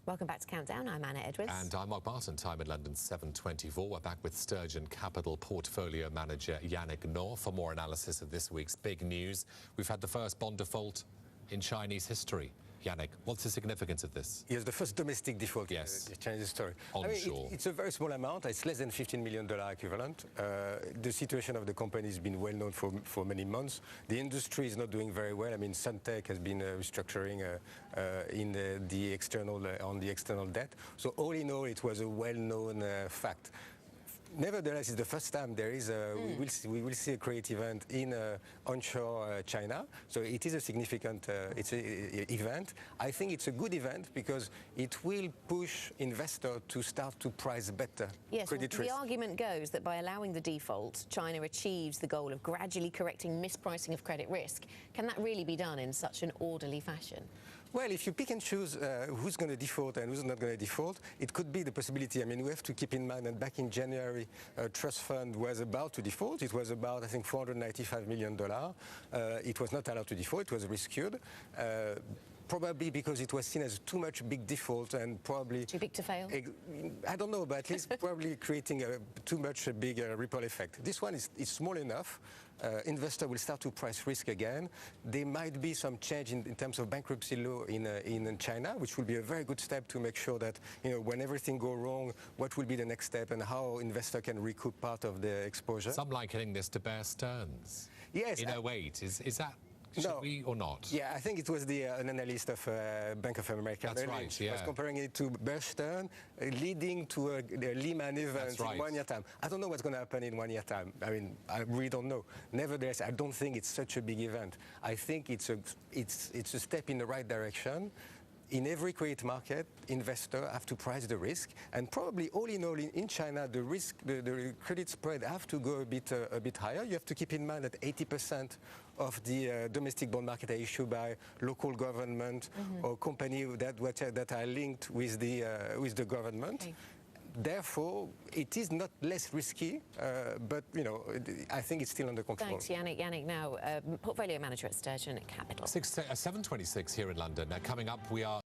Welcome back to Countdown. I'm Anna Edwards. And I'm Mark Barton. Time in London, 7:24. We're back with Stearns Capital Portfolio Manager Yannick Naud for more analysis of this week's big news. We've had the first bond default in Chinese history. Yannick, what's the significance of this? Yes, the first domestic default in the Chinese story. Onshore. It's a very small amount. It's less than $15 million equivalent. The situation of the company has been well known for many months. The industry is not doing very well. I mean, Suntech has been restructuring on the external debt. So all in all, it was a well-known fact. Nevertheless, it's the first time there is we will see a credit event in onshore China. So it is a significant event. I think it's a good event because it will push investors to start to price better credit risk. The argument goes that by allowing the default, China achieves the goal of gradually correcting mispricing of credit risk. Can that really be done in such an orderly fashion? Well, if you pick and choose who's going to default and who's not going to default, it could be the possibility. I mean, we have to keep in mind that back in January, a trust fund was about to default. It was about, I think, $495 million. It was not allowed to default. It was rescued. Probably because it was seen as too much big default and probably... Too big to fail? I don't know, but at least probably creating too much a big ripple effect. This one is small enough. Investor will start to price risk again. There might be some change in terms of bankruptcy law in China, which will be a very good step to make sure that, you know, when everything goes wrong, what will be the next step and how investor can recoup part of the exposure. Some likening this to Bear Stearns. Yes. In 08. Is that... Should we or not? Yeah, I think it was an analyst of Bank of America. That's right, yeah. Was comparing it to Bear Stearns, leading to the Lehman event in 1 year time. I don't know what's going to happen in 1 year time. I mean, I really don't know. Nevertheless, I don't think it's such a big event. I think it's a step in the right direction. In every credit market, investors have to price the risk, and probably all in all in China, the risk, the credit spread have to go a bit higher. You have to keep in mind that 80% of the domestic bond market are issued by local government or companies that are linked with the government. Okay. Therefore, it is not less risky, but you know, I think it's still under control. Thanks, Yannick. Yannick Naud, Portfolio Manager at Stearns Capital. 7:26 here in London. Now, coming up, we are